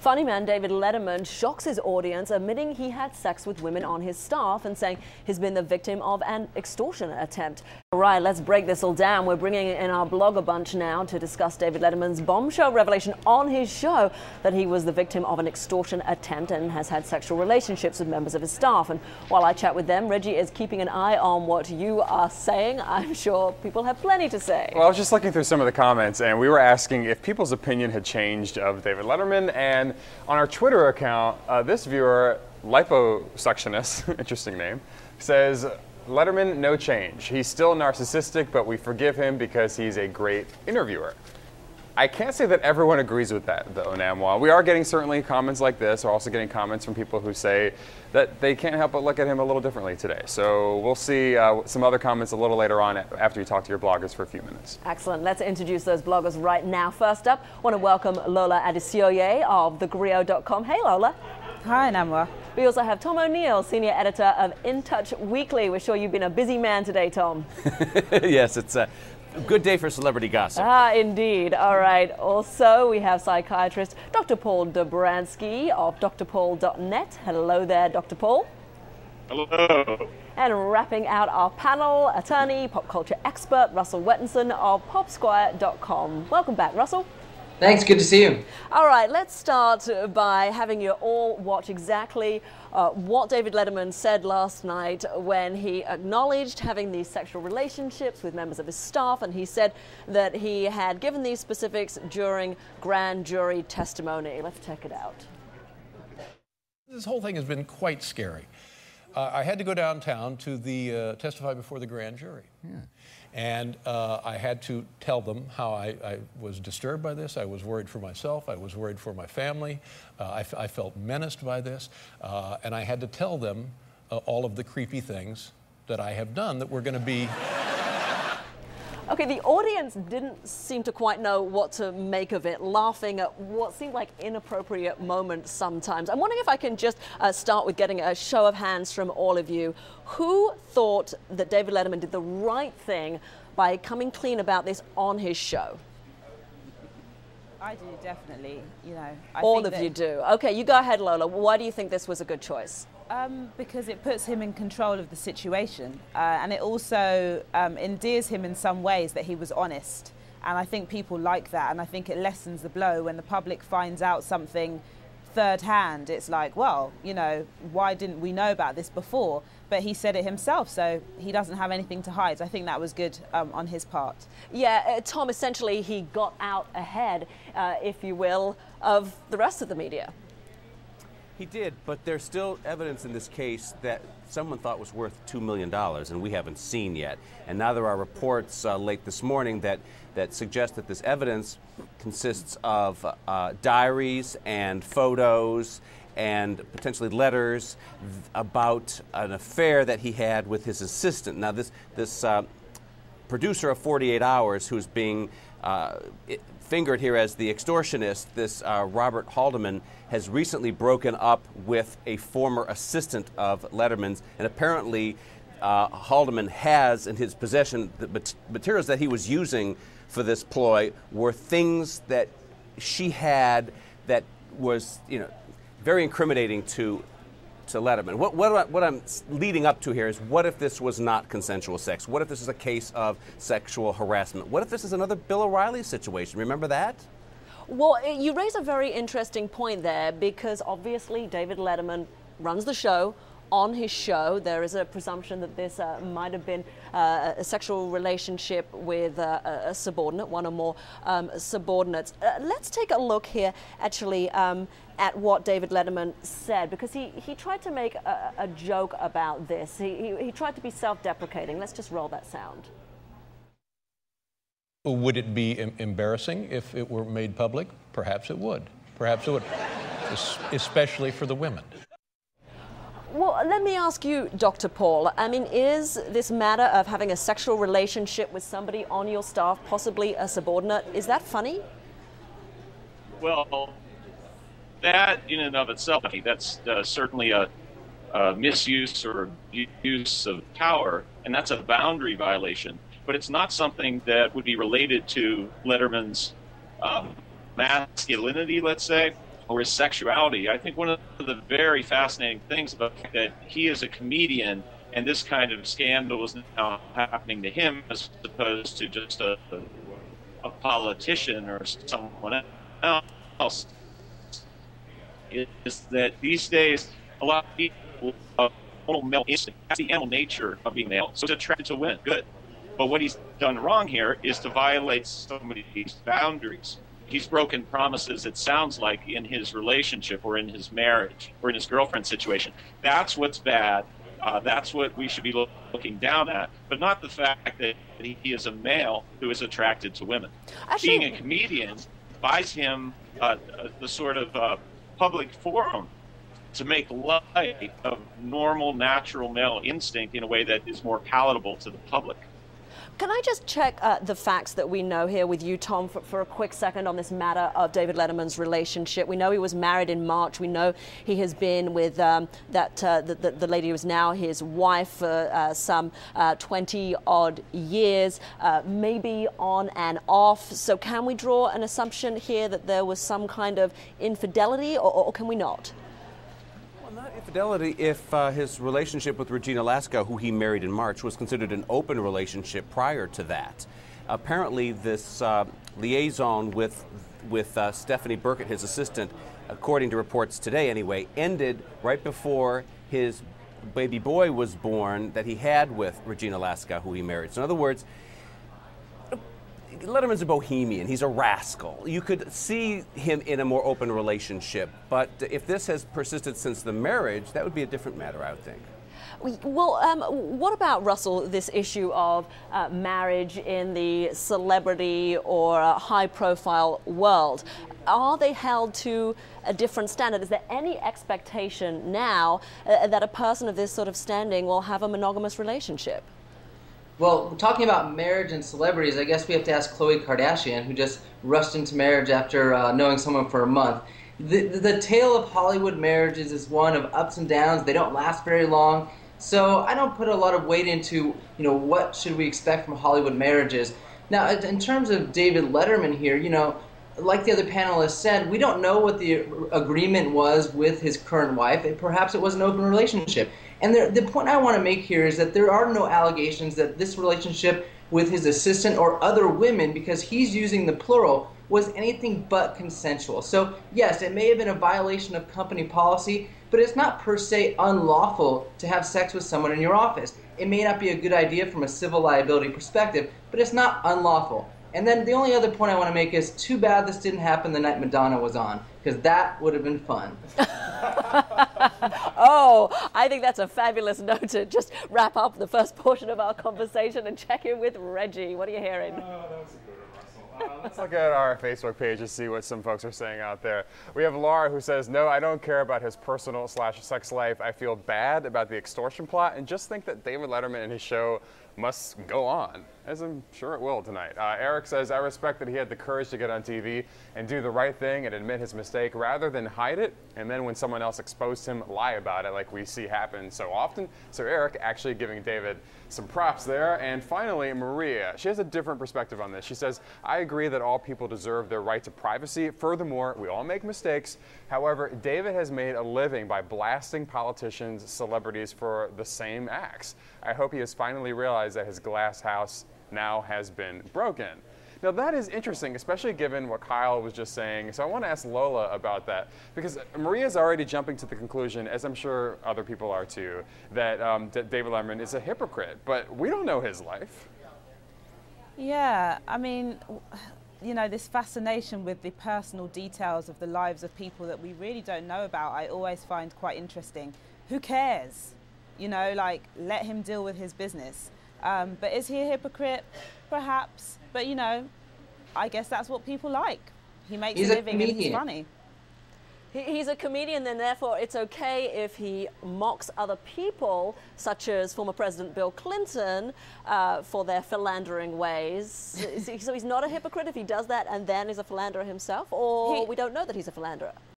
Funny man David Letterman shocks his audience, admitting he had sex with women on his staff and saying he's been the victim of an extortion attempt. All right, let's break this all down. We're bringing in our blogger bunch now to discuss David Letterman's bombshell revelation on his show that he was the victim of an extortion attempt and has had sexual relationships with members of his staff. And while I chat with them, Reggie is keeping an eye on what you are saying. I'm sure people have plenty to say. Well, I was just looking through some of the comments, and we were asking if people's opinion had changed of David Letterman. And on our Twitter account, this viewer, Liposuctionist, interesting name, says, Letterman, no change. He's still narcissistic, but we forgive him because he's a great interviewer. I can't say that everyone agrees with that, though, Namwa. We are getting certainly comments like this. We're also getting comments from people who say that they can't help but look at him a little differently today. So we'll see some other comments a little later on after you talk to your bloggers for a few minutes. Excellent. Let's introduce those bloggers right now. First up, I want to welcome Lola Adesioye of thegrio.com. Hey, Lola. Hi, Namwa. We also have Tom O'Neill, senior editor of In Touch Weekly. We're sure you've been a busy man today, Tom. Yes, it's a good day for celebrity gossip. Ah, indeed. All right. Also, we have psychiatrist Dr. Paul Dobransky of drpaul.net. Hello there, Dr. Paul. Hello. And wrapping out our panel, attorney, pop culture expert Russell Wettinson of popsquire.com. Welcome back, Russell. Thanks, good to see you. All right, let's start by having you all watch exactly what David Letterman said last night when he acknowledged having these sexual relationships with members of his staff, and he said that he had given these specifics during grand jury testimony. Let's check it out. This whole thing has been quite scary. I had to go downtown to testify before the grand jury. Yeah. And I had to tell them how I was disturbed by this. I was worried for myself. I was worried for my family. I felt menaced by this. And I had to tell them all of the creepy things that I have done that were going to be... Okay, the audience didn't seem to quite know what to make of it, laughing at what seemed like inappropriate moments sometimes. I'm wondering if I can just start with getting a show of hands from all of you. Who thought that David Letterman did the right thing by coming clean about this on his show? I do, definitely. You know, all of you do. Okay, you go ahead, Lola. Why do you think this was a good choice? Because it puts him in control of the situation, and it also endears him in some ways that he was honest, and I think people like that, and I think it lessens the blow when the public finds out something third hand. It's like, well, you know, why didn't we know about this before? But he said it himself, so he doesn't have anything to hide. I think that was good on his part. Yeah, Tom, essentially he got out ahead, if you will, of the rest of the media. He did, but there's still evidence in this case that someone thought was worth $2 million, and we haven't seen yet. And now there are reports late this morning that suggest that this evidence consists of diaries and photos and potentially letters about an affair that he had with his assistant. Now, this producer of 48 Hours, who's being fingered here as the extortionist, this Robert Haldeman, has recently broken up with a former assistant of Letterman's, and apparently Haldeman has in his possession the materials that he was using for this ploy were things that she had that was, you know, very incriminating to Letterman. What I'm leading up to here is, what if this was not consensual sex? What if this is a case of sexual harassment? What if this is another Bill O'Reilly situation? Remember that? Well, you raise a very interesting point there, because obviously David Letterman runs the show. On his show, there is a presumption that this might have been a sexual relationship with a subordinate, one or more subordinates. Let's take a look here, actually, at what David Letterman said, because he tried to make a joke about this. He tried to be self-deprecating. Let's just roll that sound. Would it be embarrassing if it were made public? Perhaps it would. Perhaps it would, especially for the women. Well, let me ask you, Dr. Paul, I mean, is this matter of having a sexual relationship with somebody on your staff, possibly a subordinate, is that funny? Well, that in and of itself, I mean, that's certainly a misuse or use of power, and that's a boundary violation. But it's not something that would be related to Letterman's masculinity, let's say. or his sexuality. I think one of the very fascinating things about that he is a comedian, and this kind of scandal is now happening to him as opposed to just a politician or someone else, is that these days a lot of people male instinct. That's the animal nature of being male. So he's attracted to women. Good. But what he's done wrong here is to violate some of these boundaries. He's broken promises, it sounds like, in his relationship or in his marriage or in his girlfriend situation. That's what's bad. That's what we should be looking down at, but not the fact that he is a male who is attracted to women. Actually, being a comedian buys him the sort of public forum to make light of normal, natural male instinct in a way that is more palatable to the public. Can I just check the facts that we know here with you, Tom, for a quick second on this matter of David Letterman's relationship? We know he was married in March. We know he has been with the lady who is now his wife for some 20-odd years, maybe on and off. So can we draw an assumption here that there was some kind of infidelity, or can we not? Not infidelity if his relationship with Regina Laskow, who he married in March, was considered an open relationship prior to that. Apparently, this liaison with Stephanie Burkett, his assistant, according to reports today anyway, ended right before his baby boy was born that he had with Regina Laskow, who he married. So in other words, Letterman's a bohemian. He's a rascal. You could see him in a more open relationship. But if this has persisted since the marriage, that would be a different matter, I would think. Well, what about, Russell, this issue of marriage in the celebrity or high-profile world? Are they held to a different standard? Is there any expectation now that a person of this sort of standing will have a monogamous relationship? Well, talking about marriage and celebrities, I guess we have to ask Khloe Kardashian, who just rushed into marriage after knowing someone for a month. The tale of Hollywood marriages is one of ups and downs. They don't last very long. So I don't put a lot of weight into, what should we expect from Hollywood marriages. Now, in terms of David Letterman here, like the other panelists said, we don't know what the agreement was with his current wife. Perhaps it was an open relationship. And the point I want to make here is that there are no allegations that this relationship with his assistant or other women, because he's using the plural, was anything but consensual. So yes, it may have been a violation of company policy, but it's not per se unlawful to have sex with someone in your office. It may not be a good idea from a civil liability perspective, but it's not unlawful. And then the only other point I want to make is too bad this didn't happen the night Madonna was on, because that would have been fun. Oh, I think that's a fabulous note to just wrap up the first portion of our conversation and check in with Reggie. What are you hearing? Oh, that was a good one, Russell. Let's look at our Facebook page to see what some folks are saying out there. We have Laura who says, no, I don't care about his personal/sex life. I feel bad about the extortion plot and just think that David Letterman and his show must go on, as I'm sure it will tonight. Eric says, I respect that he had the courage to get on TV and do the right thing and admit his mistake rather than hide it, and then when someone else exposed him, lie about it like we see happen so often. So Eric actually giving David some props there. And finally, Maria, she has a different perspective on this. She says, I agree that all people deserve their right to privacy. Furthermore, we all make mistakes. However, David has made a living by blasting politicians, celebrities for the same acts. I hope he has finally realized that his glass house now has been broken. Now that is interesting, especially given what Kyle was just saying. So I want to ask Lola about that, because Maria's already jumping to the conclusion, as I'm sure other people are too, that, that David Letterman is a hypocrite, but we don't know his life. Yeah, I mean, this fascination with the personal details of the lives of people that we really don't know about, I always find quite interesting. Who cares? Let him deal with his business. But is he a hypocrite? Perhaps. But, I guess that's what people like. He makes a living and he's funny. He's a comedian, then therefore it's okay if he mocks other people, such as former President Bill Clinton, for their philandering ways. So he's not a hypocrite if he does that and then is a philanderer himself, or we don't know that he's a philanderer?